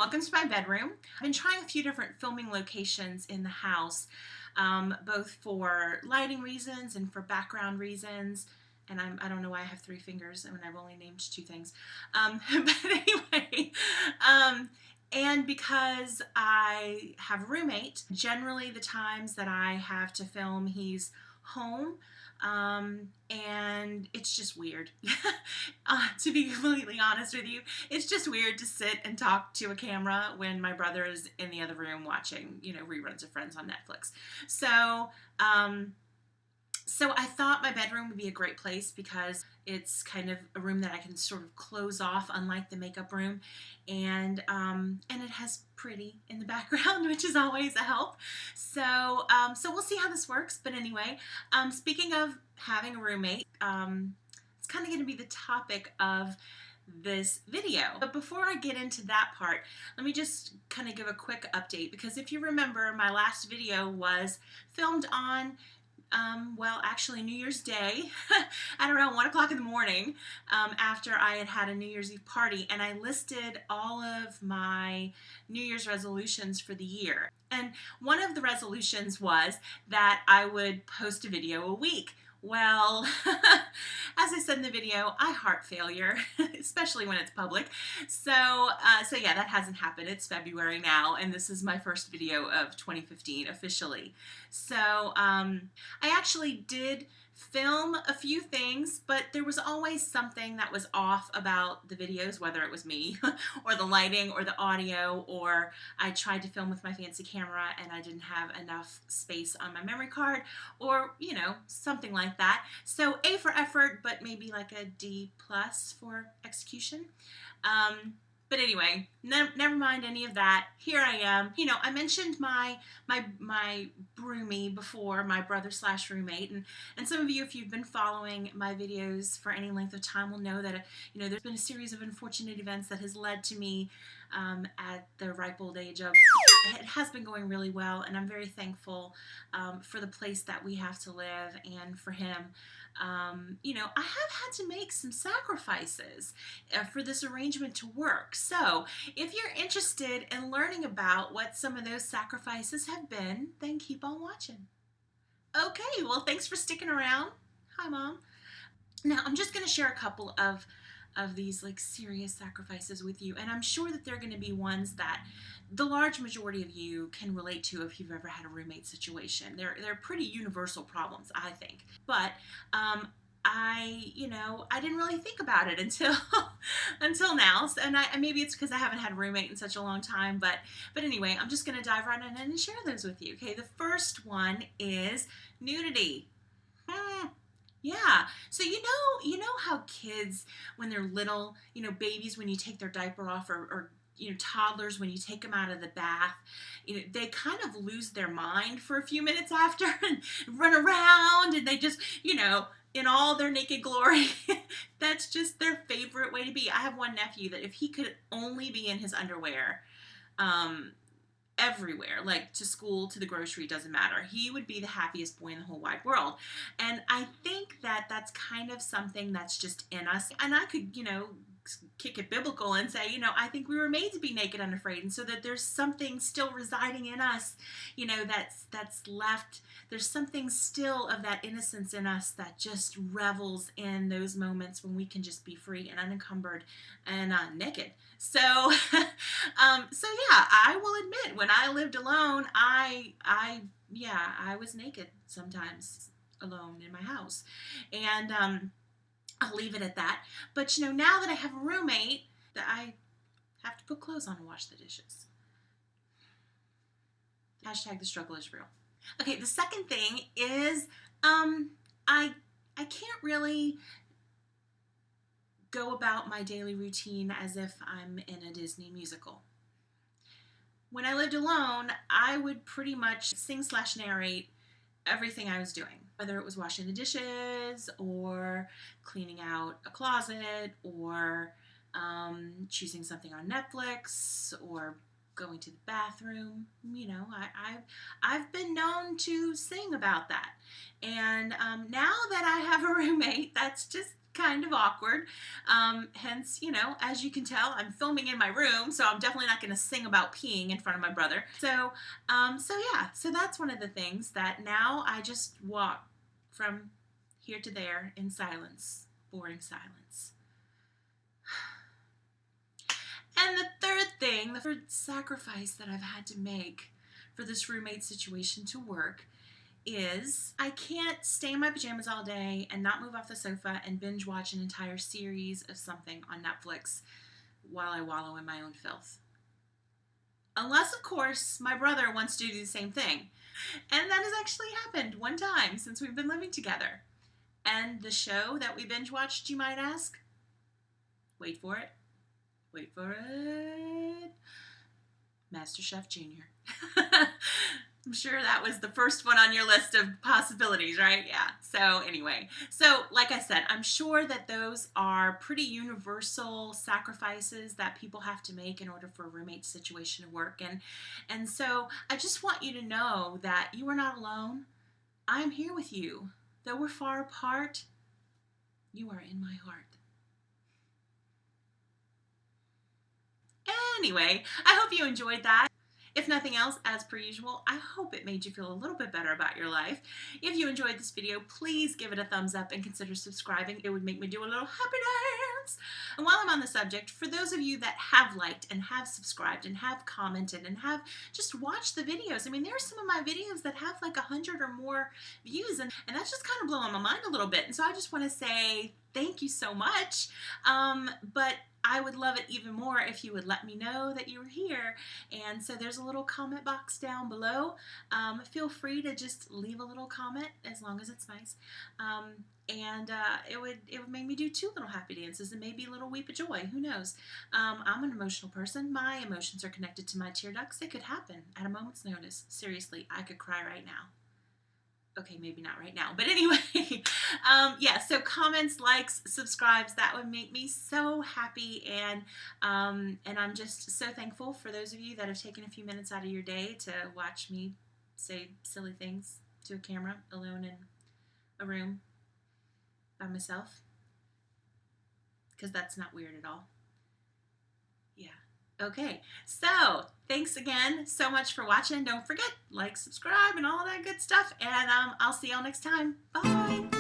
Welcome to my bedroom. I've been trying a few different filming locations in the house, both for lighting reasons and for background reasons. And I don't know why I have three fingers when I've only named two things. But anyway, and because I have a roommate, generally the times that I have to film, he's home. And it's just weird. To be completely honest with you, it's just weird to sit and talk to a camera when my brother is in the other room watching, reruns of Friends on Netflix. So I thought my bedroom would be a great place because it's kind of a room that I can sort of close off, unlike the makeup room, and it has pretty in the background, which is always a help. So we'll see how this works. But anyway, speaking of having a roommate, it's kind of going to be the topic of this video. But before I get into that part, let me just kind of give a quick update, because if you remember, my last video was filmed on actually New Year's Day at around 1 o'clock in the morning, after I had a New Year's Eve party, and I listed all of my New Year's resolutions for the year. And one of the resolutions was that I would post a video a week. Well, as I said in the video, I heart failure, especially when it's public. So yeah, that hasn't happened. It's February now, and this is my first video of 2015 officially. So I actually did film a few things, but there was always something that was off about the videos, whether it was me or the lighting or the audio, or I tried to film with my fancy camera and I didn't have enough space on my memory card, or something like that. So A for effort, but maybe like a D plus for execution. But anyway, never mind any of that. Here I am. I mentioned my broomie before, my brother / roommate, and some of you, if you've been following my videos for any length of time, will know that there's been a series of unfortunate events that has led to me at the ripe old age of. It has been going really well, and I'm very thankful for the place that we have to live and for him. I have had to make some sacrifices for this arrangement to work. So if you're interested in learning about what some of those sacrifices have been, then keep on watching. Okay, well, thanks for sticking around. Hi, Mom. Now, I'm just going to share a couple of these serious sacrifices with you, and I'm sure that they're going to be ones that the large majority of you can relate to if you've ever had a roommate situation. They're pretty universal problems, I think. But I didn't really think about it until now, and maybe it's because I haven't had a roommate in such a long time. But anyway, I'm just going to dive right in and share those with you. Okay, the first one is nudity. Yeah. So you know how kids, when they're little, babies, when you take their diaper off, or toddlers, when you take them out of the bath, they kind of lose their mind for a few minutes after and run around, and they just, in all their naked glory. That's just their favorite way to be. I have one nephew that if he could only be in his underwear, everywhere, like to school, to the grocery, doesn't matter, he would be the happiest boy in the whole wide world. And I think that that's kind of something that's just in us. And I could, kick it biblical and say, I think we were made to be naked and unafraid, and so that there's something still residing in us, that's left. There's something still of that innocence in us that just revels in those moments when we can just be free and unencumbered and naked. So yeah, I will admit, when I lived alone, I was naked sometimes alone in my house, and I'll leave it at that. But now that I have a roommate, that I have to put clothes on and wash the dishes. Hashtag the struggle is real. Okay, the second thing is I can't really go about my daily routine as if I'm in a Disney musical. When I lived alone, I would pretty much sing / narrate everything I was doing, whether it was washing the dishes or cleaning out a closet or choosing something on Netflix or going to the bathroom. I've been known to sing about that. And now that I have a roommate, that's just kind of awkward. Hence, as you can tell, I'm filming in my room, so I'm definitely not going to sing about peeing in front of my brother. So yeah, so that's one of the things that now I just walk from here to there in silence, boring silence. And the third thing, the third sacrifice that I've had to make for this roommate situation to work is I can't stay in my pajamas all day and not move off the sofa and binge watch an entire series of something on Netflix while I wallow in my own filth. Unless, of course, my brother wants to do the same thing. And that has actually happened one time since we've been living together. And the show that we binge watched, you might ask? Wait for it. Wait for it. MasterChef Junior. I'm sure that was the first one on your list of possibilities, right? Yeah. So anyway, like I said, I'm sure that those are pretty universal sacrifices that people have to make in order for a roommate situation to work. And so I just want you to know that you are not alone. I'm here with you. Though we're far apart, you are in my heart. Anyway, I hope you enjoyed that. If nothing else, as per usual, I hope it made you feel a little bit better about your life. If you enjoyed this video, please give it a thumbs up and consider subscribing. It would make me do a little happy dance. And while I'm on the subject, for those of you that have liked and have subscribed and have commented and have just watched the videos, I mean, there are some of my videos that have like 100 or more views, and that's just kind of blowing my mind a little bit. And so I just want to say thank you so much. But I would love it even more if you would let me know that you were here. And so there's a little comment box down below. Feel free to just leave a little comment as long as it's nice. It would make me do 2 little happy dances and maybe a little weep of joy. Who knows? I'm an emotional person. My emotions are connected to my tear ducts. It could happen at a moment's notice. Seriously, I could cry right now. Okay, maybe not right now, but anyway, yeah, so comments, likes, subscribes, that would make me so happy, and I'm just so thankful for those of you that have taken a few minutes out of your day to watch me say silly things to a camera alone in a room by myself, because that's not weird at all. Yeah. Okay, so thanks again so much for watching. Don't forget, like, subscribe, and all that good stuff. And I'll see y'all next time. Bye.